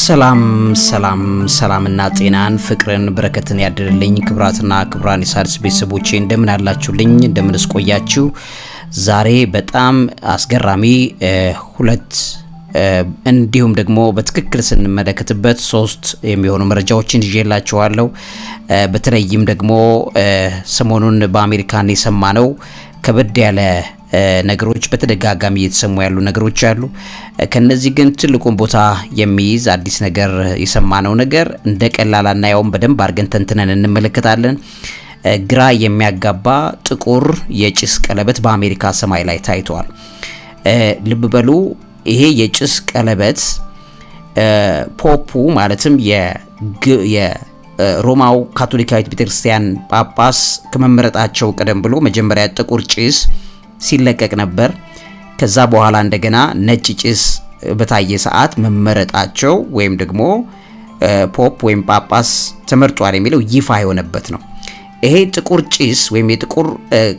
ሰላምና ጤናን ፍቅርን በረከትን ያድርልኝ ክብራትና ክብራን ኢሳርስ ቤተሰቦቼ እንደምን አላችሁልኝ እንደምንስ ቆያችሁ ዛሬ በጣም አስገራሚ ሁለት እንዲሁም ደግሞ በትክክል ስንመለከትበት ሶስት የሚሆኑ መረጃዎችን ይዤላችኋለሁ በተለይም ደግሞ ሰሞኑን በአሜሪካን የሰማነው ከበድ ያለ ነገሮች በተደጋጋሚ እየተሰሙ ያሉ ነገሮች አሉ ከነዚህ ግን ትልቁን ቦታ የሚይዝ አዲስ ነገር የሰማነው ነገር እንደቀላልና ያውም በደንብ አርገን ተንተነን እንመለከታለን ግራ የሚያጋባ ጥቁር የጭስ ቀለበት በአሜሪካ ሰማይ ላይ ታይቷል ልብ በሉ ይሄ የጭስ ቀለበት ፖፑ ማለትም የሮማው ካቶሊካዊት ቤተክርስቲያን ጳጳስ ከመመረጣቸው ቀደም ብሎ መጀመሪያ ጥቁር ጭስ ሲለቀቅ ነበር ከዛ በኋላ እንደገና ነጭ ጭስ በታየ ሰዓት መመረጣቸው ወይም ደግሞ ፖፕ ወይም ጳጳስ ተመርጧል የሚለው ይፋ የሆነበት ነው ይሄ ጥቁር ጭስ ወይም የጥቁር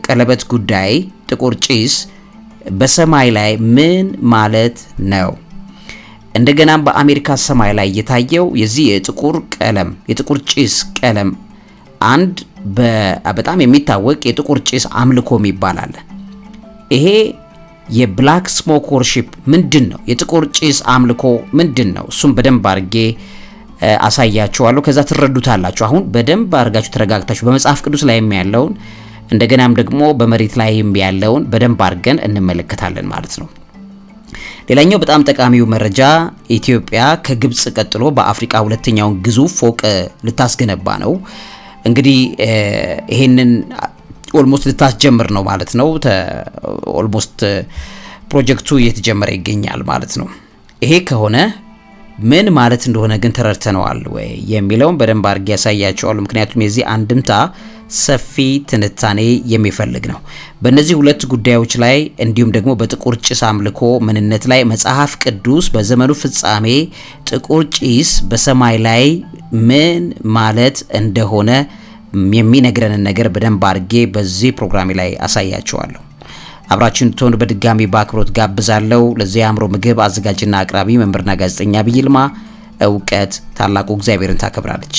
ቀለበት ጉዳይ ጥቁር ጭስ በሰማይ ላይ ምን ማለት ነው እንደገና በአሜሪካ ሰማይ ላይ የታየው የዚህ የጥቁር ጭስ ቀለም አንድ በጣም የሚታወቅ የጥቁር ጭስ አምልኮ ይባላል ይሄ የብላክ ስሞክ ወርሺፕ ምንድነው የጥቁር ጭስ አምልኮ ምንድነው እሱም በደንብ አርጌ አሳያችኋለሁ ከዛ ትረዱታላችሁ አሁን በደንብ አርጋችሁ ተረጋግታችሁ በመጽሐፍ ቅዱስ ላይ ያለውን እንደገናም ደግሞ በመሬት ላይ ያለውን በደንብ አርገን እንመለከታለን ማለት ነው ሌላኛው በጣም ጠቃሚው መረጃ ኢትዮጵያ ከግብጽ ቀጥሎ በአፍሪካ ሁለተኛውን ግዙፍ ፎቅ ልታስገነባ ነው እንግዲህ ይሄንን ኦልሞስት ልታስጀምር ነው ማለት ነው ኦልሞስት ፕሮጀክቱ እየተጀመረ ይገኛል ማለት ነው ይሄ ከሆነ ምን ማለት እንደሆነ ግን ተረድተነዋል ወይ የሚለውን በደንብ አርጌ ያሳያችኋለሁ ምክንያቱም የዚህ አንድምታ ሰፊ ትንታኔ የሚፈልግ ነው በእነዚህ ሁለት ጉዳዮች ላይ እንዲሁም ደግሞ በጥቁር ጭስ አምልኮ ምንነት ላይ መጽሐፍ ቅዱስ በዘመኑ ፍጻሜ ጥቁር ጭስ በሰማይ ላይ ምን ማለት እንደሆነ የሚነግረንን ነገር በደንብ አርጌ በዚህ ፕሮግራም ላይ አሳያችኋለሁ አብራችሁን ተሆኑ በድጋሚ ባክሮት ጋብዛለሁ ለዚህ አምሮ ምግብ አዘጋጅና አቅራቢ መምህርና ጋዜጠኛ ቢይልማ ዕውቀት ታላቁ እግዚአብሔርን ታከብራለች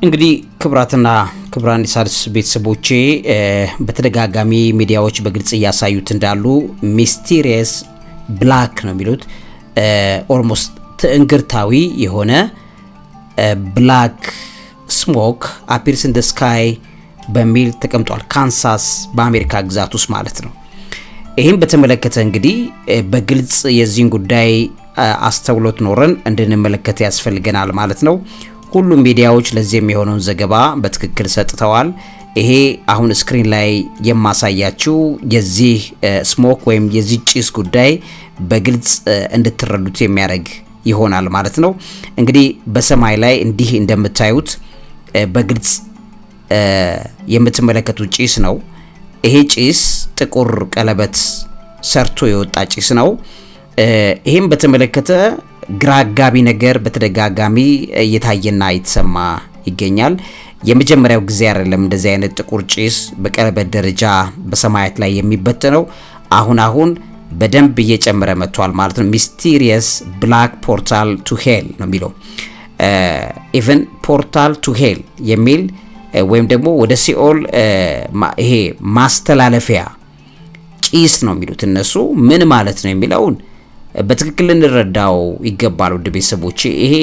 እንግዲህ ክብራትና ክብራን ኢሳርስ ቤተሰቦቼ በተደጋጋሚ ሚዲያዎች በግልጽ ያሳዩት እንዳሉ ሚስቴሪየስ ብላክ ነው የሚሉት ኦልሞስት ትንግርታዊ የሆነ ብላክ ስሞክ አፒርስ ኢን ዘ ስካይ በሚል ተቀምጧል ካንሳስ በአሜሪካ ግዛት ውስጥ ማለት ነው ይሄን በተመለከተ እንግዲህ በግልጽ የዚህን ጉዳይ አስተውሎት ኖረን እንድንመለከት ያስፈልገናል ማለት ነው ሁሉም ሚዲያዎች ለዚህ የሚሆነውን ዘገባ በትክክል ሰጥተዋል ይሄ አሁን ስክሪን ላይ የማሳያችሁ የዚህ ስሞክ ወይም የዚህ ጭስ ጉዳይ በግልጽ እንድትረዱት የሚያደርግ ይሆናል ማለት ነው እንግዲህ በሰማይ ላይ እንዲህ እንደምታዩት በግልጽ የምትመለከቱት ጭስ ነው ይሄ ጭስ ጥቁር ቀለበት ሰርቶ የወጣ ጭስ ነው ይሄን በተመለከተ ግራጋቢ ነገር በተደጋጋሚ እየታየና እየተሰማ ይገኛል የመጀመሪያው ጊዜ አይደለም እንደዚህ አይነት ጥቁር ጭስ በቀለበት ደረጃ በሰማያት ላይ የሚበተነው አሁን በደንብ እየጨመረ መጥቷል ማለት ነው ሚስቴሪየስ ብላክ ፖርታል ቱ ሄል ነው የሚለው ኢቭን ፖርታል ቱ ሄል የሚል ወይም ደግሞ ወደ ሲኦል ይሄ ማስተላለፊያ ጭስ ነው የሚሉት እነሱ ምን ማለት ነው የሚለውን በትክክል እንረዳው ይገባል ወደ ቤተሰቦቼ ይሄ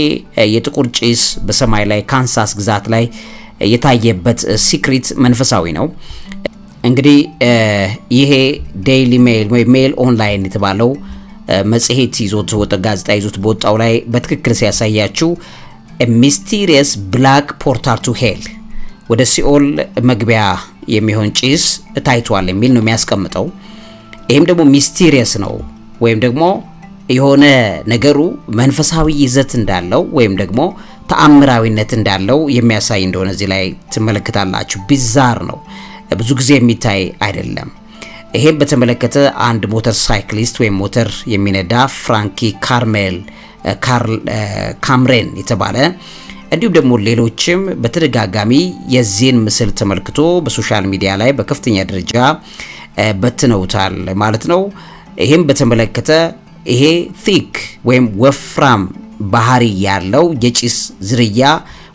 የጥቁር ጭስ በሰማይ ላይ ካንሳስ ግዛት ላይ የታየበት ሲክሬት መንፈሳዊ ነው እንግዲህ ይሄ ዴይሊ ሜል ወይ ሜል ኦንላይን የተባለው መጽሔት ይዞት ወጣ ጋዜጣ ይዞት በወጣው ላይ በትክክል ሲያሳያችሁ ሚስቴሪየስ ብላክ ፖርታል ቱ ሄል ወደ ሲኦል መግቢያ የሚሆን ጭስ ታይቷል የሚል ነው የሚያስቀምጠው ይሄም ደግሞ ሚስቴሪየስ ነው ወይም ደግሞ የሆነ ነገሩ መንፈሳዊ ይዘት እንዳለው ወይም ደግሞ ተአምራዊነት እንዳለው የሚያሳይ እንደሆነ እዚህ ላይ ትመለከታላችሁ ቢዛር ነው ብዙ ጊዜ የሚታይ አይደለም ይሄን በተመለከተ አንድ ሞተር ሳይክሊስት ወይ ሞተር የሚነዳ ፍራንኪ ካምሬን የተባለ እንዲሁም ደግሞ ሌሎችም በተደጋጋሚ የዚህን ምስል ተመልክቶ በሶሻል ሚዲያ ላይ በከፍተኛ ደረጃ በትነውታል ማለት ነው ይሄም በተመለከተ ይሄ thick ወይም ወፍራም ባህሪ ያለው የጭስ ዝርያ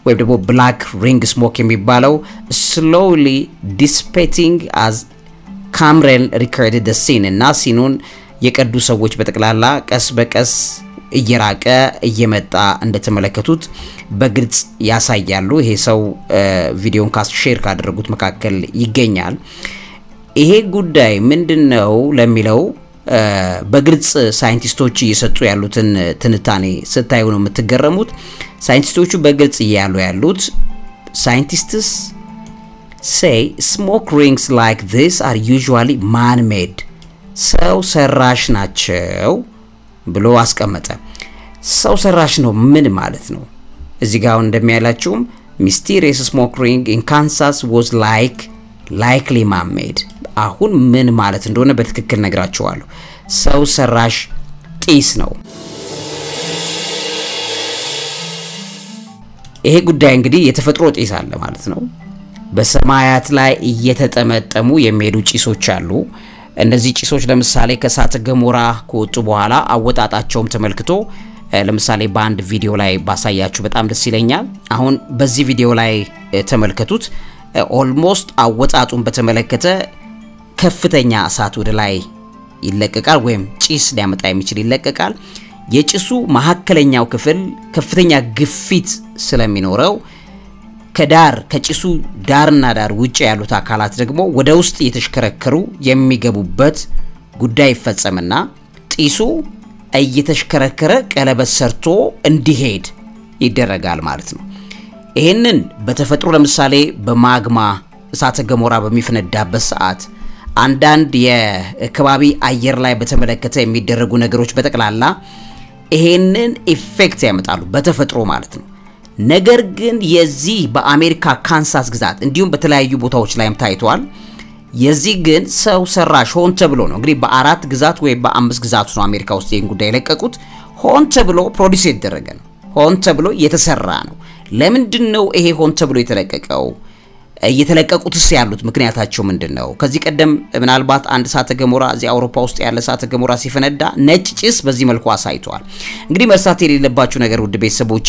ወይም ደግሞ black ring smoke የሚባለው slowly dissipating as Cameron recorded the scene እና ሲኑን የቀዱ ሰዎች በተቀላላ ቀስ በቀስ እየራቀ እየመጣ እንደተመለከቱት በግልጽ ያሳያሉ። ይሄ ሰው ቪዲዮን ሼር ካደረጉት መካከል ይገኛል። ይሄ ጉዳይ ምንድነው ለሚለው በግልጽ ሳይንቲስቶች እየሰጡ ያሉትን ትንታኔ ስታዩ ነው የምትገረሙት። ሳይንቲስቶቹ በግልጽ ያሉት scientists say smoke rings like this are usually man-made ሰው ሰራሽ ናቸው ብሎ አስቀመጠ። ሰው ሰራሽ ነው ምን ማለት ነው? እዚህ ጋር እንደሚያላችሁም mysterious smoke ring in Kansas was likely man-made አሁን ምን ማለት እንደሆነ በትክክል ነግራችኋለሁ። ሰው ሰራሽ ጢስ ነው። ይሄ ጉዳይ እንግዲህ የተፈጥሮ ጢስ አለ ማለት ነው። በሰማያት ላይ እየተጠመጠሙ የሚሄዱ ጭሶች አሉ። እነዚህ ጭሶች ለምሳሌ ከሳተ ገሞራ ከወጡ በኋላ አወጣጣቸውም ተመልክቶ ለምሳሌ ባንድ ቪዲዮ ላይ ባሳያችሁ በጣም ደስ ይለኛል። አሁን በዚህ ቪዲዮ ላይ ተመልከቱት። ኦልሞስት አወጣጡን በተመለከተ ከፍተኛ እሳት ወደ ላይ ይለቀቃል ወይም ጭስ ሊያመጣ የሚችል ይለቀቃል። የጭሱ መሐከለኛው ክፍል ከፍተኛ ግፊት ስለሚኖረው ከጭሱ ዳርና ዳር ውጪ ያሉት አካላት ደግሞ ወደ ውስጥ እየተሽከረከሩ የሚገቡበት ጉዳይ ይፈጸምና ጢሱ እየተሽከረከረ ቀለበት ሰርቶ እንዲሄድ ይደረጋል ማለት ነው። ይሄንን በተፈጥሮ ለምሳሌ በማግማ እሳተ ገሞራ በሚፈነዳበት ሰዓት አንዳንድ የከባቢ አየር ላይ በተመለከተ የሚደረጉ ነገሮች በተቀላላ ይሄንን ኢፌክት ያመጣሉ በተፈጥሮ ማለት ነው። ነገር ግን የዚህ በአሜሪካ ካንሳስ ግዛት እንዲሁም በተለያዩ ቦታዎች ላይም ታይቷል። የዚህ ግን ሰው ሰራሽ ሆን ተብሎ ነው እንግዲህ በአራት ግዛት ወይ በአምስት ግዛት ነው አሜሪካ ውስጥ ይሄን ጉዳይ ለቀቁት። ሆን ተብሎ ፕሮዲዩስ የተደረገ ነው። ሆን ተብሎ የተሰራ ነው። ለምንድነው ይሄ ሆን ተብሎ የተለቀቀው? እየተለቀቁትስ ያሉት ምክንያታቸው ምንድነው? ከዚህ ቀደም ምናልባት አንድ እሳተ ገሞራ እዚህ አውሮፓ ውስጥ ያለ እሳተ ገሞራ ሲፈነዳ ነጭ ጭስ በዚህ መልኩ አሳይቷል። እንግዲህ መርሳት የሌለባችሁ ነገር ውድ ቤተሰቦቼ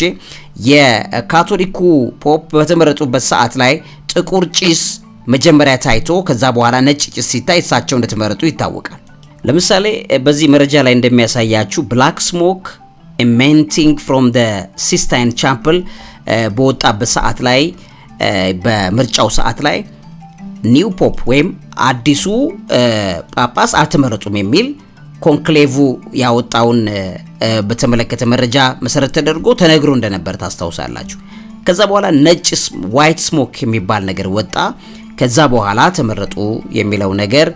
የካቶሊኩ ፖፕ በተመረጡበት ሰዓት ላይ ጥቁር ጭስ መጀመሪያ ታይቶ ከዛ በኋላ ነጭ ጭስ ሲታይ እሳቸው እንደተመረጡ ይታወቃል። ለምሳሌ በዚህ መረጃ ላይ እንደሚያሳያችሁ black smoke emanating from the Sistine Chapel በወጣበት ሰዓት ላይ በምርጫው ሰዓት ላይ ኒው ፖፕ ወይም አዲሱ ጳጳስ አልተመረጡም የሚል ኮንክሌቭ ያወጣውን በተመለከተ መረጃ መሰረት ተደርጎ ተነግሮ እንደነበር ታስታውሳላችሁ። ከዛ በኋላ ነጭ ዋይት ስሞክ የሚባል ነገር ወጣ። ከዛ በኋላ ተመረጡ የሚለው ነገር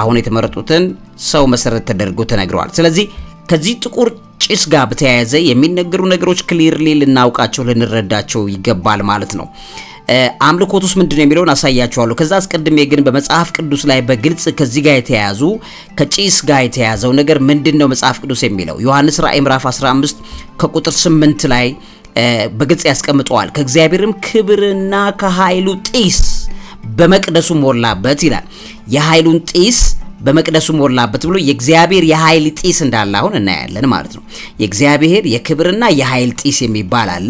አሁን የተመረጡትን ሰው መሰረት ተደርጎ ተነግሯል። ስለዚህ ከዚህ ጥቁር ጭስ ጋር በተያያዘ የሚነገሩ ነገሮች ክሊርሊ ልናውቃቸው ልንረዳቸው ይገባል ማለት ነው። አምልኮቱስ ምንድነው የሚለውን አሳያችኋለሁ። ከዛ አስቀድሜ ግን በመጽሐፍ ቅዱስ ላይ በግልጽ ከዚህ ጋር የተያያዙ ከጭስ ጋር የተያያዘው ነገር ምንድነው መጽሐፍ ቅዱስ የሚለው ዮሐንስ ራእይ ምዕራፍ 15 ከቁጥር 8 ላይ በግልጽ ያስቀምጠዋል። ከእግዚአብሔርም ክብርና ከኃይሉ ጢስ በመቅደሱ ሞላበት ይላል። የኃይሉን ጢስ በመቅደሱ ሞላበት ብሎ የእግዚአብሔር የኃይል ጢስ እንዳለ አሁን እናያለን ማለት ነው። የእግዚአብሔር የክብርና የኃይል ጢስ የሚባል አለ።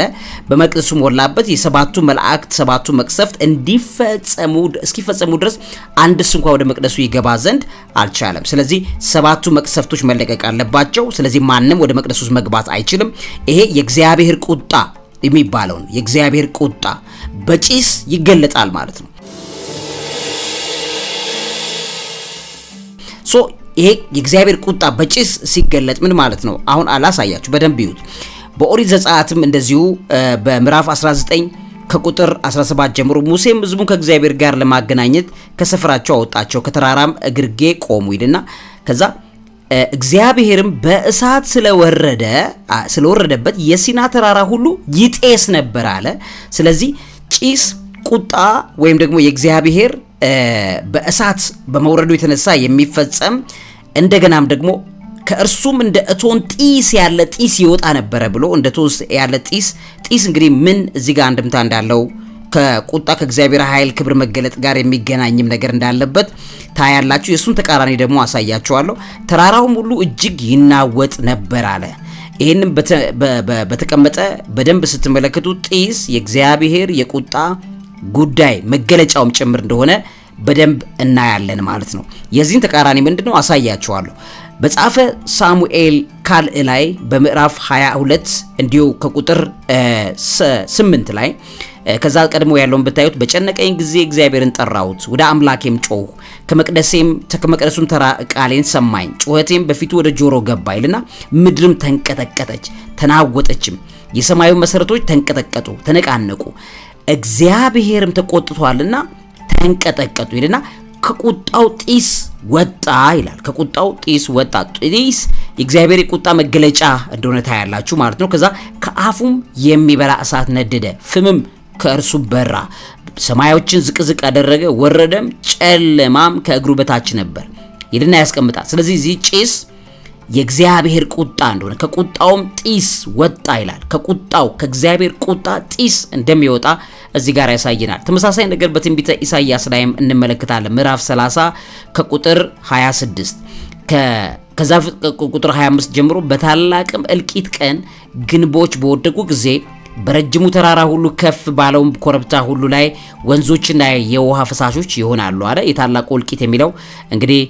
በመቅደሱ ሞላበት የሰባቱ መላእክት ሰባቱ መቅሰፍት እስኪፈጸሙ ድረስ አንድስ እንኳን ወደ መቅደሱ ይገባ ዘንድ አልቻለም። ስለዚህ ሰባቱ መቅሰፍቶች መለቀቅ አለባቸው። ስለዚህ ማንንም ወደ መቅደሱ መግባት አይችልም። ይሄ የእግዚአብሔር ቁጣ የሚባለው ነው። የእግዚአብሔር ቁጣ በጭስ ይገለጣል ማለት ነው። ሶ ይሄ የእግዚአብሔር ቁጣ በጭስ ሲገለጥ ምን ማለት ነው? አሁን አላሳያችሁ በደንብ ይዩት። በኦሪት ዘጸአትም እንደዚሁ በምዕራፍ 19 ከቁጥር 17 ጀምሮ ሙሴም ሕዝቡን ከእግዚአብሔር ጋር ለማገናኘት ከሰፈራቸው አወጣቸው፣ ከተራራም እግርጌ ቆሙ ይልና ከዛ እግዚአብሔርም በእሳት ስለወረደበት የሲና ተራራ ሁሉ ይጤስ ነበር አለ። ስለዚህ ጭስ ቁጣ ወይም ደግሞ የእግዚአብሔር በእሳት በመውረዱ የተነሳ የሚፈጸም እንደገናም ደግሞ ከእርሱም እንደ እቶን ጢስ ያለ ጢስ ይወጣ ነበር ብሎ እንደ ቶስ ያለ ጢስ እንግዲህ ምን እዚህ ጋር አንድምታ እንዳለው ከቁጣ ከእግዚአብሔር ኃይል ክብር መገለጥ ጋር የሚገናኝም ነገር እንዳለበት ታያላችሁ። የሱን ተቃራኒ ደግሞ አሳያችኋለሁ። ተራራውም ሁሉ እጅግ ይናወጥ ነበር አለ። ይሄንን በተቀመጠ በደንብ ስትመለከቱ ጢስ የእግዚአብሔር የቁጣ ጉዳይ መገለጫውም ጭምር እንደሆነ በደንብ እናያለን ማለት ነው። የዚህን ተቃራኒ ምንድነው አሳያችኋለሁ። በጻፈ ሳሙኤል ካልዕ ላይ በምዕራፍ 22 እንዲሁ ከቁጥር 8 ላይ ከዛ ቀድሞ ያለውን ብታዩት በጨነቀኝ ጊዜ እግዚአብሔርን ጠራሁት፣ ወደ አምላኬም ጮሁ፣ ከመቅደሱም ተራ ቃሌን ሰማኝ፣ ጩኸቴም በፊቱ ወደ ጆሮ ገባ ይልና ምድርም ተንቀጠቀጠች ተናወጠችም፣ የሰማዩ መሰረቶች ተንቀጠቀጡ ተነቃነቁ፣ እግዚአብሔርም ተቆጥቷልና ተንቀጠቀጡ ይልና ከቁጣው ጢስ ወጣ ይላል። ከቁጣው ጢስ ወጣ። ጢስ የእግዚአብሔር የቁጣ መገለጫ እንደሆነ ታያላችሁ ማለት ነው። ከዛ ከአፉም የሚበላ እሳት ነደደ፣ ፍምም ከእርሱ በራ፣ ሰማዮችን ዝቅዝቅ አደረገ፣ ወረደም፣ ጨለማም ከእግሩ በታች ነበር ይልና ያስቀምጣል። ስለዚህ እዚህ ጭስ የእግዚአብሔር ቁጣ እንደሆነ ከቁጣውም ጢስ ወጣ ይላል። ከቁጣው ከእግዚአብሔር ቁጣ ጢስ እንደሚወጣ እዚህ ጋር ያሳየናል። ተመሳሳይ ነገር በትንቢተ ኢሳይያስ ላይም እንመለከታለን። ምዕራፍ 30 ከቁጥር 26 ከዛ ቁጥር 25 ጀምሮ በታላቅም እልቂት ቀን ግንቦች በወደቁ ጊዜ በረጅሙ ተራራ ሁሉ ከፍ ባለው ኮረብታ ሁሉ ላይ ወንዞችና የውሃ ፈሳሾች ይሆናሉ አለ። የታላቁ እልቂት የሚለው እንግዲህ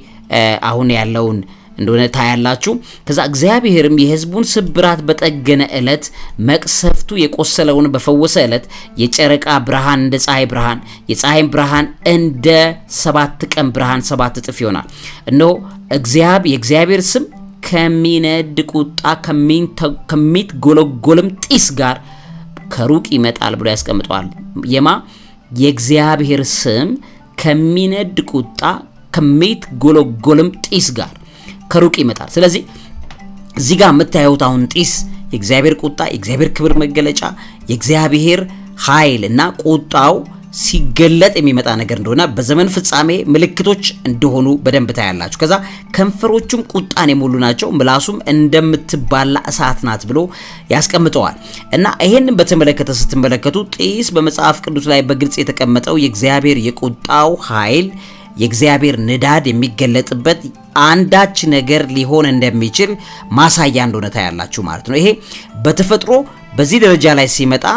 አሁን ያለውን እንደሆነ ታያላችሁ። ከዛ እግዚአብሔርም የሕዝቡን ስብራት በጠገነ ዕለት መቅሰፍቱ የቆሰለውን በፈወሰ ዕለት የጨረቃ ብርሃን እንደ ፀሐይ ብርሃን የፀሐይም ብርሃን እንደ 7 ቀን ብርሃን 7 እጥፍ ይሆናል። እነሆ የእግዚአብሔር ስም ከሚነድ ቁጣ ከሚትጎለጎልም ጢስ ጋር ከሩቅ ይመጣል ብሎ ያስቀምጠዋል። የእግዚአብሔር ስም ከሚነድ ቁጣ ከሚትጎለጎልም ጢስ ጋር ከሩቅ ይመጣል። ስለዚህ እዚህ ጋር የምታዩት አሁን ጢስ የእግዚአብሔር ቁጣ የእግዚአብሔር ክብር መገለጫ የእግዚአብሔር ኃይል እና ቁጣው ሲገለጥ የሚመጣ ነገር እንደሆነ በዘመን ፍጻሜ ምልክቶች እንደሆኑ በደንብ ታያላችሁ። ከዛ ከንፈሮቹም ቁጣን የሞሉ ናቸው፣ ምላሱም እንደምትባላ እሳት ናት ብሎ ያስቀምጠዋል። እና ይሄንን በተመለከተ ስትመለከቱ ጢስ በመጽሐፍ ቅዱስ ላይ በግልጽ የተቀመጠው የእግዚአብሔር የቁጣው ኃይል የእግዚአብሔር ንዳድ የሚገለጥበት አንዳች ነገር ሊሆን እንደሚችል ማሳያ እንደሆነ ታያላችሁ ማለት ነው። ይሄ በተፈጥሮ በዚህ ደረጃ ላይ ሲመጣ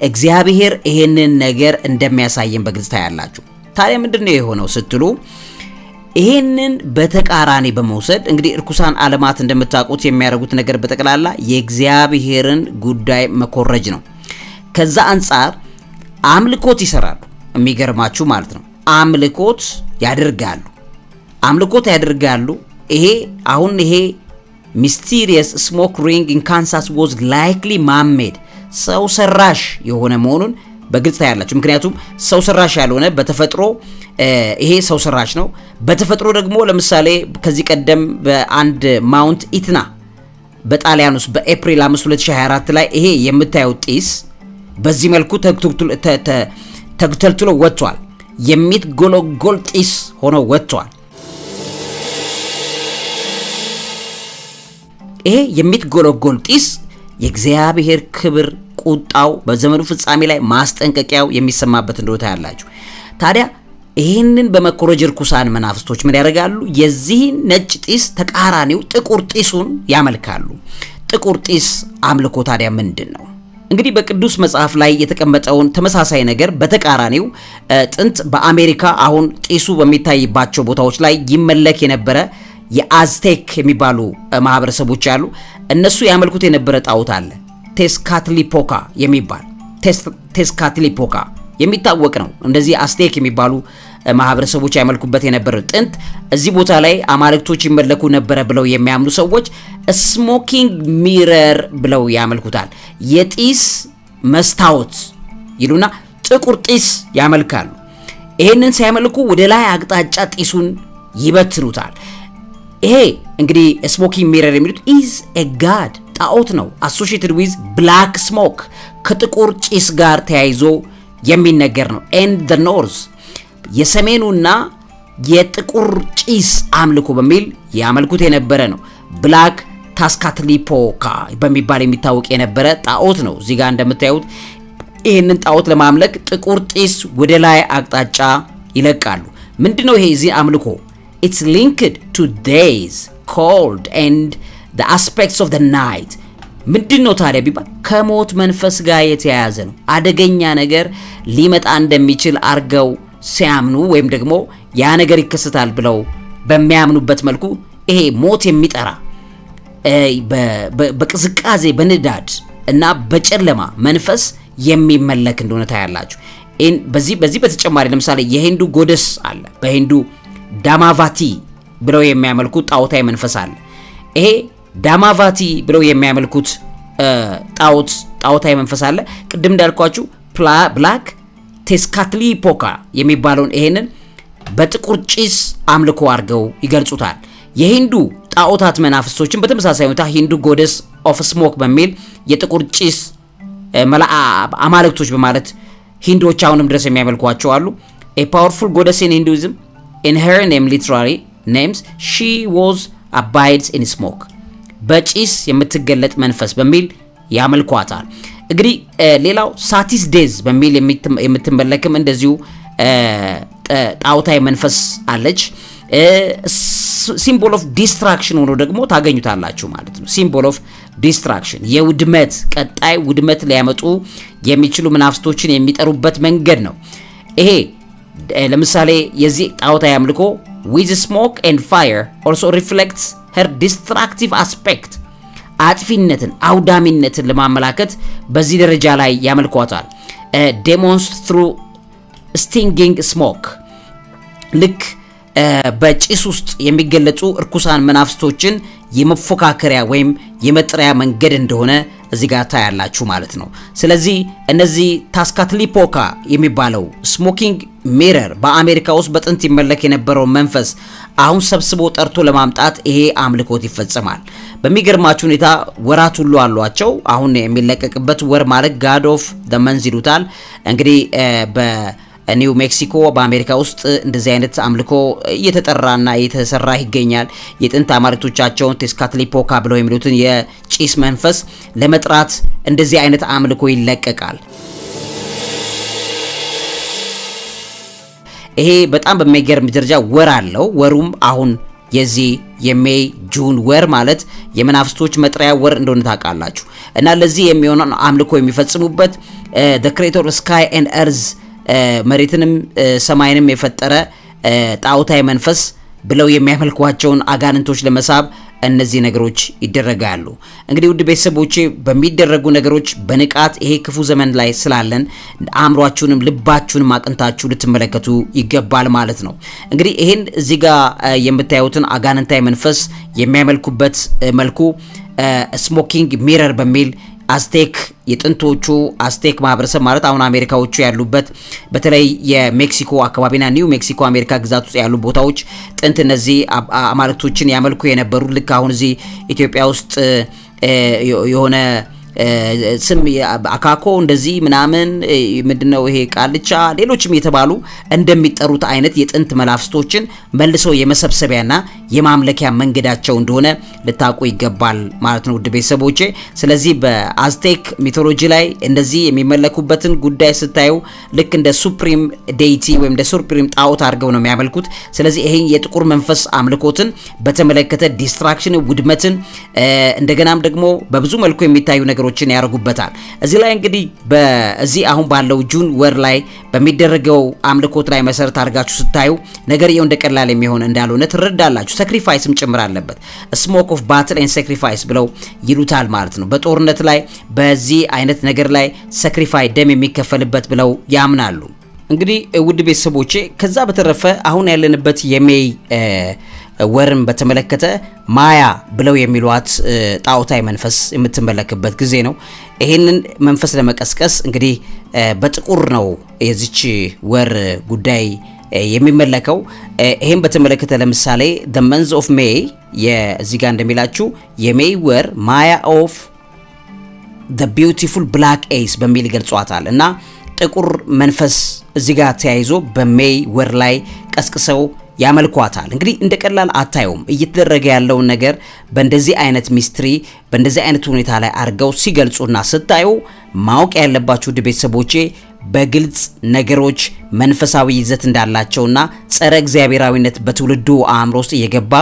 እግዚአብሔር ይሄንን ነገር እንደሚያሳየን በግልጽ ታያላችሁ። ታዲያ ምንድነው የሆነው ስትሉ ይሄንን በተቃራኒ በመውሰድ እንግዲህ እርኩሳን ዓለማት እንደምታውቁት የሚያደርጉት ነገር በተቀላላ የእግዚአብሔርን ጉዳይ መኮረጅ ነው። ከዛ አንፃር አምልኮት ይሰራሉ። የሚገርማችሁ ማለት ነው አምልኮት ያደርጋሉ። ይሄ አሁን ይሄ mysterious smoke ring in Kansas was likely man-made ሰው ሰራሽ የሆነ መሆኑን በግልጽ ታያላችሁ። ምክንያቱም ሰው ሰራሽ ያልሆነ በተፈጥሮ ይሄ ሰው ሰራሽ ነው። በተፈጥሮ ደግሞ ለምሳሌ ከዚህ ቀደም በአንድ ማውንት ኢትና በጣሊያን ውስጥ በኤፕሪል 5 2024 ላይ ይሄ የምታዩው ጢስ በዚህ መልኩ ተግተልትሎ ወጥቷል። የሚትጎለጎል ጢስ ሆኖ ወጥቷል። ይሄ የሚትጎለጎል ጢስ የእግዚአብሔር ክብር ቁጣው በዘመኑ ፍጻሜ ላይ ማስጠንቀቂያው የሚሰማበት እንደሆነ ታያላችሁ። ታዲያ ይሄንን በመኮረጅ ርኩሳን መናፍስቶች ምን ያደርጋሉ? የዚህን ነጭ ጢስ ተቃራኒው ጥቁር ጢሱን ያመልካሉ። ጥቁር ጢስ አምልኮ ታዲያ ምንድነው? እንግዲህ በቅዱስ መጽሐፍ ላይ የተቀመጠውን ተመሳሳይ ነገር በተቃራኒው ጥንት በአሜሪካ አሁን ጢሱ በሚታይባቸው ቦታዎች ላይ ይመለክ የነበረ የአዝቴክ የሚባሉ ማህበረሰቦች አሉ። እነሱ ያመልኩት የነበረ ጣዖት አለ ቴስካትሊፖካ የሚባል ቴስካትሊፖካ የሚታወቅ ነው። እንደዚህ አዝቴክ የሚባሉ ማህበረሰቦች ያመልኩበት የነበረ ጥንት እዚህ ቦታ ላይ አማልክቶች ይመለኩ ነበር ብለው የሚያምኑ ሰዎች ስሞኪንግ ሚረር ብለው ያመልኩታል። የጢስ መስታወት ይሉና ጥቁር ጢስ ያመልካሉ። ይሄንን ሲያመልኩ ወደ ላይ አቅጣጫ ጢሱን ይበትኑታል። ይሄ እንግዲህ ስሞኪንግ ሚረር የሚሉት is a god ጣዖት ነው associated with black smoke ከጥቁር ጭስ ጋር ተያይዞ የሚነገር ነው። and the north የሰሜኑና የጥቁር ጭስ አምልኮ በሚል ያመልኩት የነበረ ነው። black ታስካትሊፖካ በሚባል የሚታወቅ የነበረ ጣዖት ነው። እዚህ ጋር እንደምታዩት ይሄንን ጣዖት ለማምለክ ጥቁር ጢስ ወደ ላይ አቅጣጫ ይለቃሉ ምንድነው ይሄ እዚህ አምልኮ it's linked to days cold and the aspects of the night ምንድነው ታዲያ ቢባል ከሞት መንፈስ ጋር የተያያዘ ነው አደገኛ ነገር ሊመጣ እንደሚችል አርገው ሲያምኑ ወይም ደግሞ ያ ነገር ይከሰታል ብለው በሚያምኑበት መልኩ ይሄ ሞት የሚጠራ በቅዝቃዜ በንዳድ እና በጨለማ መንፈስ የሚመለክ እንደሆነ ታያላችሁ በዚህ በተጨማሪ ለምሳሌ የሂንዱ ጎደስ አለ በሂንዱ ዳማቫቲ ብለው የሚያመልኩ ጣዖታዊ መንፈስ አለ ይሄ ዳማቫቲ ብለው የሚያመልኩት ጣዖታዊ መንፈስ አለ ቅድም እንዳልኳችሁ ብላክ ቴስካትሊፖካ የሚባለውን ይሄንን በጥቁር ጭስ አምልኮ አርገው ይገልጹታል የሂንዱ ጣዖታት መናፍስቶችን በተመሳሳይ ሁኔታ ሂንዱ ጎደስ ኦፍ ስሞክ በሚል የጥቁር ጭስ አማልክቶች በማለት ሂንዶች አሁንም ድረስ የሚያመልኳቸው አሉ a powerful goddess in Hinduism in her name literally names she was abides in smoke በጭስ የምትገለጥ መንፈስ በሚል ያመልኳታል እንግዲህ ሌላው ሳቲስ ዴዝ በሚል የምትመለክም እንደዚሁ ጣዖታዊ መንፈስ አለች symbol of destruction ሆኖ ደግሞ ታገኙታላችሁ ማለት ነው symbol of destruction የውድመት ቀጣይ ውድመት ሊያመጡ የሚችሉ መናፍስቶችን የሚጠሩበት መንገድ ነው ይሄ ለምሳሌ የዚህ ጣዖታዊ አምልኮ with smoke and fire also reflects her destructive aspect አጥፊነትን አውዳሚነትን ለማመላከት በዚህ ደረጃ ላይ ያመልኳታል demons through stinging smoke ልክ በጭስ ውስጥ የሚገለጹ እርኩሳን መናፍስቶችን የመፎካከሪያ ወይም የመጥሪያ መንገድ እንደሆነ እዚህ ጋር ታያላችሁ ማለት ነው ስለዚህ እነዚህ ታስካትሊፖካ የሚባለው ስሞኪንግ ሚረር በአሜሪካ ውስጥ በጥንት ይመለክ የነበረው መንፈስ አሁን ሰብስቦ ጠርቶ ለማምጣት ይሄ አምልኮት ይፈጸማል በሚገርማችሁ ሁኔታ ወራት ሁሉ አሏቸው አሁን የሚለቀቅበት ወር ማለት God of the Month ይሉታል እንግዲህ ኒው ሜክሲኮ በአሜሪካ ውስጥ እንደዚህ አይነት አምልኮ እየተጠራና እየተሰራ ይገኛል የጥንት አማልክቶቻቸውን ቴስካትሊፖካ ብለው የሚሉትን የጭስ መንፈስ ለመጥራት እንደዚህ አይነት አምልኮ ይለቀቃል ይሄ በጣም በሚገርም ደረጃ ወር አለው ወሩም አሁን የዚህ የሜይ ጁን ወር ማለት የመናፍስቶች መጥሪያ ወር እንደሆነ ታውቃላችሁ እና ለዚህ የሚሆነው አምልኮ የሚፈጽሙበት the creator of sky and earth መሬትንም ሰማይንም የፈጠረ ጣዖታዊ መንፈስ ብለው የሚያመልኳቸውን አጋንንቶች ለመሳብ እነዚህ ነገሮች ይደረጋሉ እንግዲህ ውድ ቤተሰቦቼ በሚደረጉ ነገሮች በንቃት ይሄ ክፉ ዘመን ላይ ስላለን አእምሯችሁንም ልባችሁንም አቅንታችሁ ልትመለከቱ ይገባል ማለት ነው እንግዲህ ይሄን እዚህ ጋር የምታዩትን አጋንንታዊ መንፈስ የሚያመልኩበት መልኩ ስሞኪንግ ሚረር በሚል አስቴክ የጥንቶቹ አስቴክ ማህበረሰብ ማለት አሁን አሜሪካዎቹ ያሉበት በተለይ የሜክሲኮ አካባቢና ኒው ሜክሲኮ አሜሪካ ግዛት ውስጥ ያሉ ቦታዎች ጥንት እነዚህ አማልክቶችን ያመልኩ የነበሩ ልክ አሁን እዚህ ኢትዮጵያ ውስጥ የሆነ ስም አካኮ እንደዚህ ምናምን ምንድነው ይሄ ቃልቻ ሌሎችም የተባሉ እንደሚጠሩት አይነት የጥንት መላፍስቶችን መልሶ የመሰብሰቢያና የማምለኪያ መንገዳቸው እንደሆነ ልታውቁ ይገባል ማለት ነው ውድ ቤተሰቦቼ ስለዚህ በአዝቴክ ሚቶሎጂ ላይ እንደዚህ የሚመለኩበትን ጉዳይ ስታዩ ልክ እንደ ሱፕሪም ዴይቲ ወይም እንደ ሱፕሪም ጣዖት አድርገው ነው የሚያመልኩት ስለዚህ ይሄን የጥቁር መንፈስ አምልኮትን በተመለከተ ዲስትራክሽን ውድመትን እንደገናም ደግሞ በብዙ መልኩ የሚታዩ ነገሮችን ያረጉበታል እዚህ ላይ እንግዲህ በዚህ አሁን ባለው ጁን ወር ላይ በሚደረገው አምልኮት ላይ መሰረት አድርጋችሁ ስታዩ ነገር ይው እንደቀላል የሚሆን እንዳልሆነ ትረዳላችሁ ሳክሪፋይስም ጭምር አለበት ስሞክ ኦፍ ባትል ኤንድ ሳክሪፋይስ ብለው ይሉታል ማለት ነው በጦርነት ላይ በዚህ አይነት ነገር ላይ ሳክሪፋይ ደም የሚከፈልበት ብለው ያምናሉ እንግዲህ ውድ ቤተሰቦቼ ከዛ በተረፈ አሁን ያለንበት የሜይ ወርም በተመለከተ ማያ ብለው የሚሏት ጣዖታዊ መንፈስ የምትመለከበት ጊዜ ነው ይሄንን መንፈስ ለመቀስቀስ እንግዲህ በጥቁር ነው የዚች ወር ጉዳይ የሚመለከው ይሄን በተመለከተ ለምሳሌ the month of May የዚህ ጋር እንደሚላችሁ የሜይ ወር ማያ of the beautiful black ace በሚል ገልጿታል እና ጥቁር መንፈስ እዚህ ጋር ተያይዞ በሜይ ወር ላይ ቀስቅሰው ያመልኳታል። እንግዲህ እንደቀላል አታዩም። እየተደረገ ያለው ነገር በእንደዚህ አይነት ሚስትሪ በእንደዚህ አይነት ሁኔታ ላይ አርገው ሲገልጹና ስታዩ ማወቅ ያለባችሁ ቤተሰቦቼ በግልጽ ነገሮች መንፈሳዊ ይዘት እንዳላቸውና ጸረ እግዚአብሔራዊነት በትውልዱ አእምሮ ውስጥ እየገባ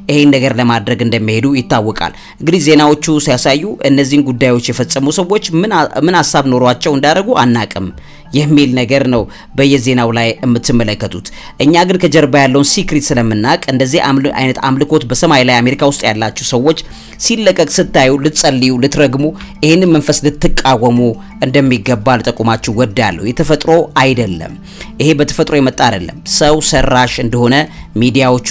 ይሄን ነገር ለማድረግ እንደሚሄዱ ይታወቃል። እንግዲህ ዜናዎቹ ሲያሳዩ እነዚህን ጉዳዮች የፈጸሙ ሰዎች ምን ሐሳብ ኖሯቸው እንዳደረጉ አናቅም የሚል ነገር ነው በየዜናው ላይ የምትመለከቱት። እኛ ግን ከጀርባ ያለውን ሲክሪት ስለምናቅ እንደዚህ አይነት አምልኮት በሰማይ ላይ አሜሪካ ውስጥ ያላችሁ ሰዎች ሲለቀቅ ስታዩ ልትጸልዩ ልትረግሙ ይሄንን መንፈስ ልትቃወሙ እንደሚገባ ልጠቁማችሁ ወዳለሁ። የተፈጥሮ አይደለም። ይሄ በተፈጥሮ የመጣ አይደለም። ሰው ሰራሽ እንደሆነ ሚዲያዎቹ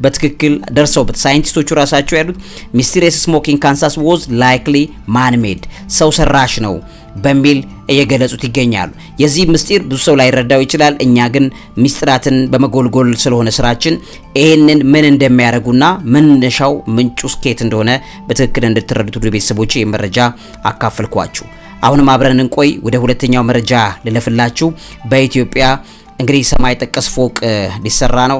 በትክክል ደርሰውበት ሳይንቲስቶቹ ራሳቸው ያሉት ሚስተሪየስ ስሞኪንግ ካንሳስ was likely man made ሰው ሰራሽ ነው በሚል እየገለጹት ይገኛሉ። የዚህ ምስጢር ብዙ ሰው ላይ ረዳው ይችላል። እኛ ግን ምስጢራትን በመጎልጎል ስለሆነ ስራችን ይሄንን ምን እንደሚያደርጉና መነሻው ምንጩ ስኬት እንደሆነ በትክክል እንድትረዱት ወደ ቤተሰቦቼ መረጃ አካፈልኳችሁ። አሁንም አብረን እንቆይ። ወደ ሁለተኛው መረጃ ልለፍላችሁ። በኢትዮጵያ እንግዲህ ሰማይ ጠቀስ ፎቅ ሊሰራ ነው።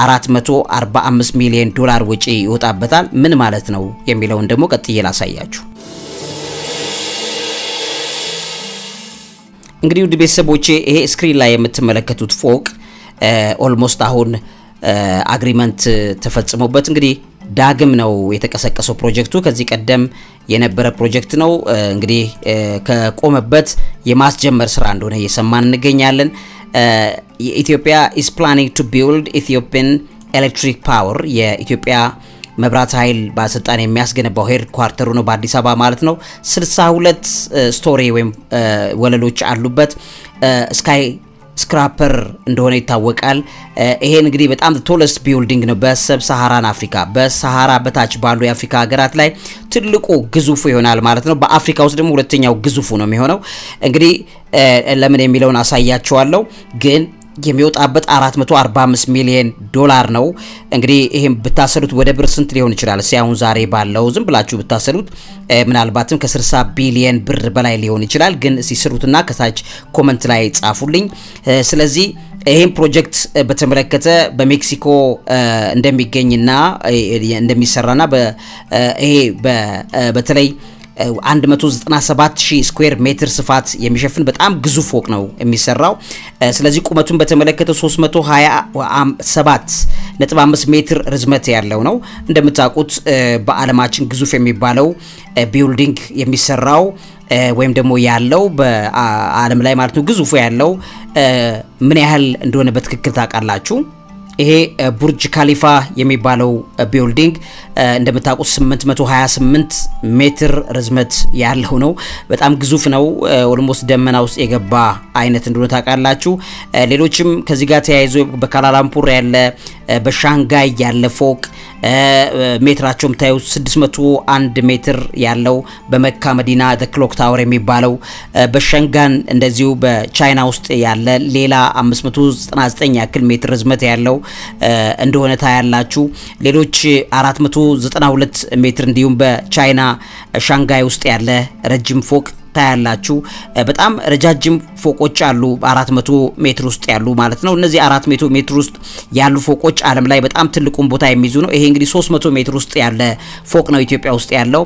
445 ሚሊዮን ዶላር ወጪ ይወጣበታል። ምን ማለት ነው የሚለውን ደግሞ ቀጥዬ ላሳያችሁ። እንግዲህ ውድ ቤተሰቦቼ ይሄ ስክሪን ላይ የምትመለከቱት ፎቅ ኦልሞስት አሁን አግሪመንት ተፈጽሞበት እንግዲህ ዳግም ነው የተቀሰቀሰው ፕሮጀክቱ። ከዚህ ቀደም የነበረ ፕሮጀክት ነው። እንግዲህ ከቆመበት የማስጀመር ስራ እንደሆነ እየሰማን እንገኛለን። ኢትዮጵያ is planning to build Ethiopian electric power የኢትዮጵያ መብራት ኃይል ባለስልጣን የሚያስገነባው ሄድ ኳርተሩ ነው በአዲስ አበባ ማለት ነው። 62 ስቶሪ ወይም ወለሎች አሉበት። ስካይ ስክራፐር እንደሆነ ይታወቃል። ይሄ እንግዲህ በጣም ቶለስት ቢልዲንግ ነው በሰብ ሳሃራን አፍሪካ በሳሃራ በታች ባሉ የአፍሪካ ሀገራት ላይ ትልቁ ግዙፉ ይሆናል ማለት ነው። በአፍሪካ ውስጥ ደግሞ ሁለተኛው ግዙፉ ነው የሚሆነው። እንግዲህ ለምን የሚለውን አሳያችኋለሁ። ግን የሚወጣበት 445 ሚሊዮን ዶላር ነው። እንግዲህ ይሄን ብታሰሉት ወደ ብር ስንት ሊሆን ይችላል? ሲያሁን ዛሬ ባለው ዝም ብላችሁ ብታሰሉት ምናልባትም ከ60 ቢሊዮን ብር በላይ ሊሆን ይችላል። ግን ሲሰሩትና ከታች ኮሜንት ላይ ጻፉልኝ። ስለዚህ ይሄን ፕሮጀክት በተመለከተ በሜክሲኮ እንደሚገኝና እንደሚሰራና ይሄ በተለይ 197,000 ስኩዌር ሜትር ስፋት የሚሸፍን በጣም ግዙፍ ፎቅ ነው የሚሰራው። ስለዚህ ቁመቱን በተመለከተ 327.5 ሜትር ርዝመት ያለው ነው። እንደምታውቁት በዓለማችን ግዙፍ የሚባለው ቢልዲንግ የሚሰራው ወይም ደግሞ ያለው በዓለም ላይ ማለት ነው ግዙፉ ያለው ምን ያህል እንደሆነ በትክክል ታውቃላችሁ? ይሄ ቡርጅ ካሊፋ የሚባለው ቢልዲንግ እንደምታውቁት 828 ሜትር ርዝመት ያለው ነው። በጣም ግዙፍ ነው። ኦልሞስት ደመና ውስጥ የገባ አይነት እንደሆነ ታውቃላችሁ። ሌሎችም ከዚህ ጋር ተያይዞ በካላላምፑር ያለ በሻንጋይ ያለ ፎቅ ሜትራቸውም ታዩ 601 ሜትር ያለው በመካ መዲና the clock tower የሚባለው በሸንጋን እንደዚሁ በቻይና ውስጥ ያለ ሌላ 599 ያክል ሜትር ርዝመት ያለው እንደሆነ ታያላችሁ። ሌሎች 492 ሜትር እንዲሁም በቻይና ሻንጋይ ውስጥ ያለ ረጅም ፎቅ ታያላችሁ። በጣም ረጃጅም ፎቆች አሉ 400 ሜትር ውስጥ ያሉ ማለት ነው። እነዚህ 400 ሜትር ውስጥ ያሉ ፎቆች ዓለም ላይ በጣም ትልቁን ቦታ የሚይዙ ነው። ይሄ እንግዲህ 300 ሜትር ውስጥ ያለ ፎቅ ነው ኢትዮጵያ ውስጥ ያለው።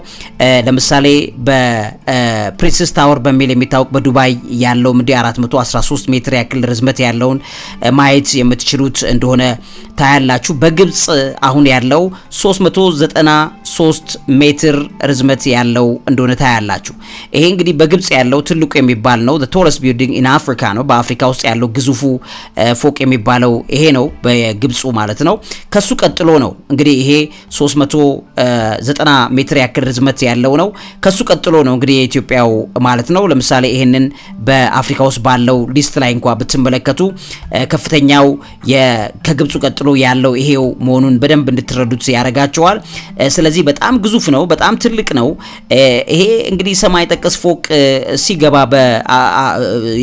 ለምሳሌ በፕሪንሰስ ታወር በሚል የሚታወቅ በዱባይ ያለው እንደ 413 ሜትር ያክል ርዝመት ያለውን ማየት የምትችሉት እንደሆነ ታያላችሁ። በግብጽ አሁን ያለው 393 ሜትር ርዝመት ያለው እንደሆነ ታያላችሁ። ይሄ እንግዲህ በግብጽ ያለው ትልቁ የሚባል ነው። the tallest building in Africa ነው። በአፍሪካ ውስጥ ያለው ግዙፉ ፎቅ የሚባለው ይሄ ነው በግብጹ ማለት ነው። ከሱ ቀጥሎ ነው እንግዲህ ይሄ 390 ሜትር ያክል ርዝመት ያለው ነው። ከሱ ቀጥሎ ነው እንግዲህ የኢትዮጵያው ማለት ነው። ለምሳሌ ይሄንን በአፍሪካ ውስጥ ባለው ሊስት ላይ እንኳን ብትመለከቱ ከፍተኛው ከግብጹ ቀጥሎ ያለው ይሄው መሆኑን በደንብ እንድትረዱት ያረጋቸዋል። ስለዚህ በጣም ግዙፍ ነው፣ በጣም ትልቅ ነው። ይሄ እንግዲህ ሰማይ ጠቀስ ፎቅ ሲገባ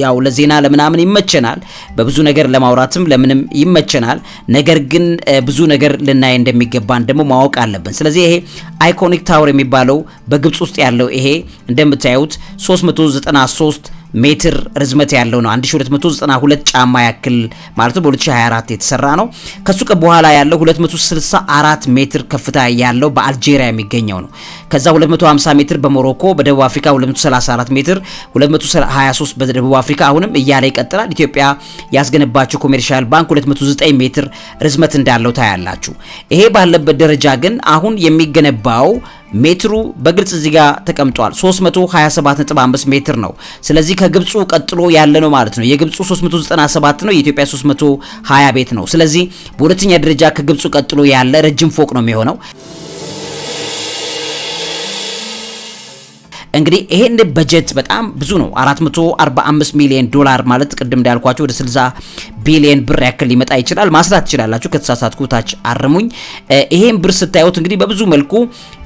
ያው ለዜና ለምናምን ይመቸናል፣ በብዙ ነገር ለማውራትም ለምንም ይመቸናል። ነገር ግን ብዙ ነገር ልናይ እንደሚገባን ደግሞ ማወቅ አለብን። ስለዚህ ይሄ አይኮኒክ ታወር የሚባለው በግብጽ ውስጥ ያለው ይሄ እንደምታዩት 393 ሜትር ርዝመት ያለው ነው 1292 ጫማ ያክል ማለት በ2024 የተሰራ ነው ከሱ በኋላ ያለው 264 ሜትር ከፍታ ያለው በአልጄሪያ የሚገኘው ነው ከዛ 250 ሜትር በሞሮኮ በደቡብ አፍሪካ 234 ሜትር 223 በደቡብ አፍሪካ አሁንም እያለ ይቀጥላል ኢትዮጵያ ያስገነባቸው ኮሜርሻል ባንክ 209 ሜትር ርዝመት እንዳለው ታያላችሁ ይሄ ባለበት ደረጃ ግን አሁን የሚገነባው ሜትሩ በግልጽ እዚህ ጋር ተቀምጧል 327.5 ሜትር ነው ስለዚህ ከግብጹ ቀጥሎ ያለ ነው ማለት ነው የግብጹ 397 ነው የኢትዮጵያ 320 ቤት ነው ስለዚህ በሁለተኛ ደረጃ ከግብጹ ቀጥሎ ያለ ረጅም ፎቅ ነው የሚሆነው እንግዲህ ይሄን በጀት በጣም ብዙ ነው 445 ሚሊዮን ዶላር ማለት ቅድም እንዳልኳችሁ ወደ 60 ቢሊዮን ብር ያክል ሊመጣ ይችላል ማስላት ይችላልላችሁ ከተሳሳትኩ ታች አርሙኝ ይሄን ብር ስታዩት እንግዲህ በብዙ መልኩ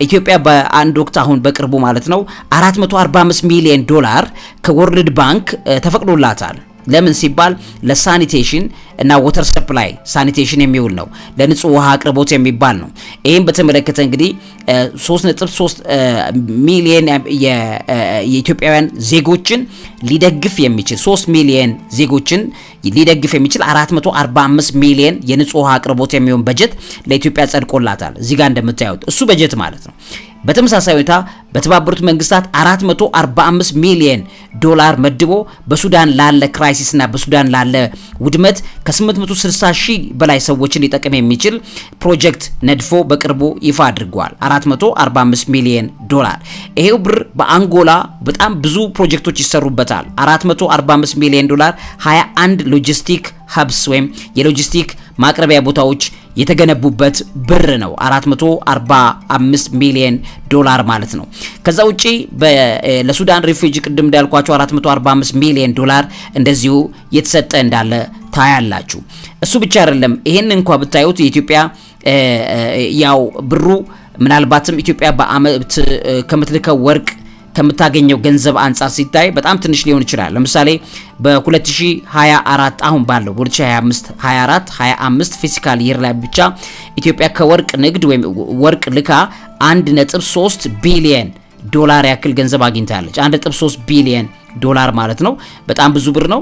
ኢትዮጵያ በአንድ ወቅት አሁን በቅርቡ ማለት ነው 445 ሚሊዮን ዶላር ከወርልድ ባንክ ተፈቅዶላታል ለምን ሲባል ለሳኒቴሽን እና ዋተር ሰፕላይ ሳኒቴሽን የሚውል ነው ለንጹህ ውሃ አቅርቦት የሚባል ነው ይሄን በተመለከተ እንግዲህ 3.3 ሚሊዮን የኢትዮጵያውያን ዜጎችን ሊደግፍ የሚችል 3 ሚሊዮን ዜጎችን ሊደግፍ የሚችል 445 ሚሊዮን የንጹህ ውሃ አቅርቦት የሚሆን በጀት ለኢትዮጵያ ጸድቆላታል እዚህ ጋር እንደምታዩት እሱ በጀት ማለት ነው በተመሳሳይ ሁኔታ በተባበሩት መንግስታት 445 ሚሊዮን ዶላር መድቦ በሱዳን ላለ ክራይሲስና በሱዳን ላለ ውድመት ከ860 ሺህ በላይ ሰዎችን ሊጠቅም የሚችል ፕሮጀክት ነድፎ በቅርቡ ይፋ አድርጓል 445 ሚሊዮን ዶላር ይሄው ብር በአንጎላ በጣም ብዙ ፕሮጀክቶች ይሰሩበታል 445 ሚሊዮን ዶላር 21 ሎጂስቲክ ሀብስ ወይም የሎጂስቲክ ማቅረቢያ ቦታዎች የተገነቡበት ብር ነው 445 ሚሊዮን ዶላር ማለት ነው ከዛ ውጪ ለሱዳን ሪፊውጂ ቅድም እንዳልኳችሁ 445 ሚሊዮን ዶላር እንደዚሁ የተሰጠ እንዳለ ታያላችሁ እሱ ብቻ አይደለም ይሄን እንኳን ብታዩት የኢትዮጵያ ያው ብሩ ምናልባትም ኢትዮጵያ በአመት ከምትልከው ወርቅ ከምታገኘው ገንዘብ አንፃር ሲታይ በጣም ትንሽ ሊሆን ይችላል ለምሳሌ በ2024 አሁን ባለው በ2025 24 25 ፊስካል ይር ላይ ብቻ ኢትዮጵያ ከወርቅ ንግድ ወይም ወርቅ ልካ 1.3 ቢሊዮን ዶላር ያክል ገንዘብ አግኝታለች 1.3 ቢሊዮን ዶላር ማለት ነው በጣም ብዙ ብር ነው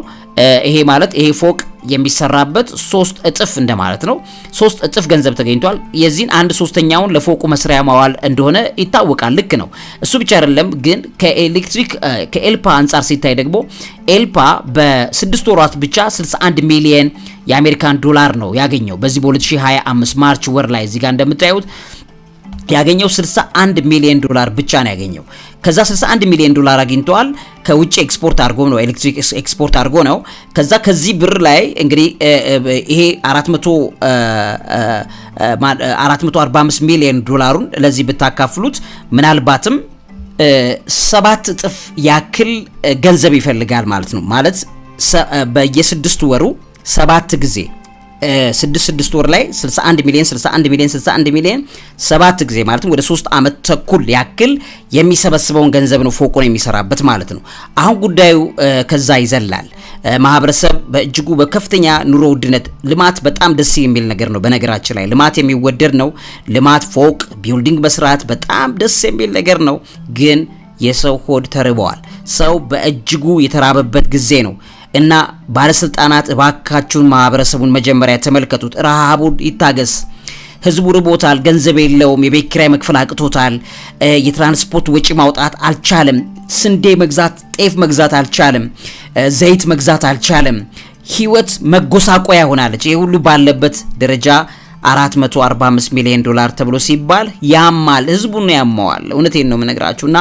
ይሄ ማለት ይሄ ፎቅ የሚሰራበት 3 እጥፍ እንደማለት ነው 3 እጥፍ ገንዘብ ተገኝቷል የዚህን 1/3ኛውን ለፎቁ መስሪያ ማዋል እንደሆነ ይታወቃል ልክ ነው እሱ ብቻ አይደለም ግን ከኤሌክትሪክ ከኤልፓ አንፃር ሲታይ ደግሞ ኤልፓ በ6 ወራት ብቻ 61 ሚሊዮን የአሜሪካን ዶላር ነው ያገኘው በዚህ በ2025 ማርች ወር ላይ እዚህ ጋር እንደምታዩት ያገኘው 61 ሚሊዮን ዶላር ብቻ ነው ያገኘው ከዛ 61 ሚሊዮን ዶላር አግኝቷል ከውጭ ኤክስፖርት አድርጎ ነው ኤሌክትሪክ ኤክስፖርት አድርጎ ነው ከዛ ከዚህ ብር ላይ እንግዲህ ይሄ 445 ሚሊዮን ዶላሩን ለዚህ ብታካፍሉት ምናልባትም 7 እጥፍ ያክል ገንዘብ ይፈልጋል ማለት ነው ማለት በየ6 ወሩ 7 ጊዜ 6 ወር ላይ 61 ሚሊዮን 7 ጊዜ ማለትም ወደ 3 አመት ተኩል ያክል የሚሰበስበውን ገንዘብ ነው ፎቁን የሚሰራበት ማለት ነው አሁን ጉዳዩ ከዛ ይዘላል ማህበረሰብ በእጅጉ በከፍተኛ ኑሮ ውድነት ልማት በጣም ደስ የሚል ነገር ነው በነገራችን ላይ ልማት የሚወደድ ነው ልማት ፎቅ ቢልዲንግ መስራት በጣም ደስ የሚል ነገር ነው ግን የሰው ሆድ ተርበዋል ሰው በእጅጉ የተራበበት ጊዜ ነው እና ባለስልጣናት እባካችሁን ማህበረሰቡን መጀመሪያ ተመልከቱት ረሃቡን ይታገስ ህዝቡ ርቦታል ገንዘብ የለውም የቤት ኪራይ መክፈል አቅቶታል የትራንስፖርት ወጪ ማውጣት አልቻለም ስንዴ መግዛት ጤፍ መግዛት አልቻለም ዘይት መግዛት አልቻለም ህይወት መጎሳቆያ ሆናለች ይሄ ሁሉ ባለበት ደረጃ 445 ሚሊዮን ዶላር ተብሎ ሲባል ያማል ህዝቡን ያማዋል እውነቴን ነው መነግራችሁና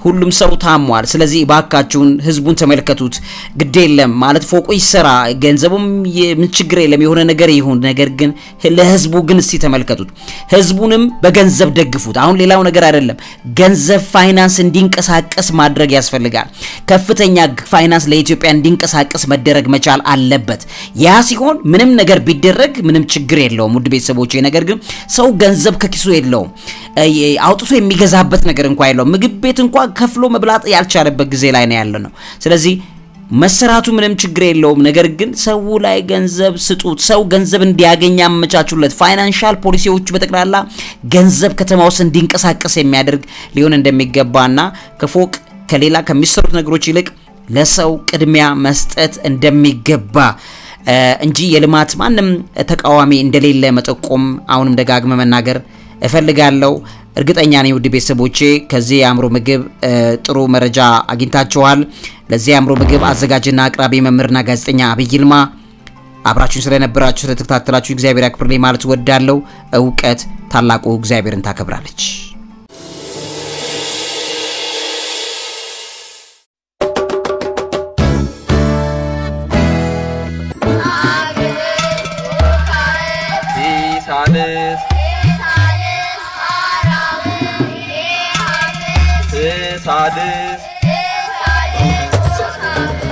ሁሉም ሰው ታሟል ስለዚህ ባካችሁን ህዝቡን ተመልከቱት ግዴለም ማለት ፎቁ ይሰራ ገንዘቡም ምን ችግር የለም የሆነ ነገር ይሁን ነገር ግን ለህዝቡ ግን እስቲ ተመልከቱት ህዝቡንም በገንዘብ ደግፉት አሁን ሌላው ነገር አይደለም ገንዘብ ፋይናንስ እንዲንቀሳቀስ ማድረግ ያስፈልጋል ከፍተኛ ፋይናንስ ለኢትዮጵያ እንዲንቀሳቀስ መደረግ መቻል አለበት ያ ሲሆን ምንም ነገር ቢደረግ ምንም ችግር የለውም ውድ ቤተሰቦቼ ነገር ግን ሰው ገንዘብ ከኪሱ የለውም አውጥቶ የሚገዛበት ነገር እንኳን የለውም ምግብ ቤት እንኳን ከፍሎ መብላት ያልቻለበት ጊዜ ላይ ነው ያለነው ስለዚህ መሰራቱ ምንም ችግር የለውም ነገር ግን ሰው ላይ ገንዘብ ስጡት ሰው ገንዘብ እንዲያገኝ አመቻቹለት ፋይናንሻል ፖሊሲዎች በተቀላላ ገንዘብ ከተማው እንዲንቀሳቀስ የሚያደርግ ሊሆን እንደሚገባና ከፎቅ ከሌላ ከሚሰሩት ነገሮች ይልቅ ለሰው ቅድሚያ መስጠት እንደሚገባ እንጂ የልማት ማንም ተቃዋሚ እንደሌለ መጠቆም አሁንም ደጋግመ መናገር እፈልጋለሁ እርግጠኛ ነኝ ውድ ቤተሰቦቼ ከዚህ የአእምሮ ምግብ ጥሩ መረጃ አግኝታችኋል ለዚህ የአእምሮ ምግብ አዘጋጅና አቅራቢ መምህርና ጋዜጠኛ አብይ ይልማ አብራችሁን ስለነበራችሁ ስለተከታተላችሁ እግዚአብሔር ያክብርልኝ ማለት ወዳለው ዕውቀት ታላቁ እግዚአብሔርን ታከብራለች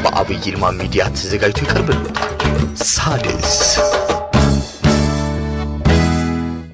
በአብይ ይልማ ሚዲያ ተዘጋጅቶ ይቀርብልዎታል። ሳድስ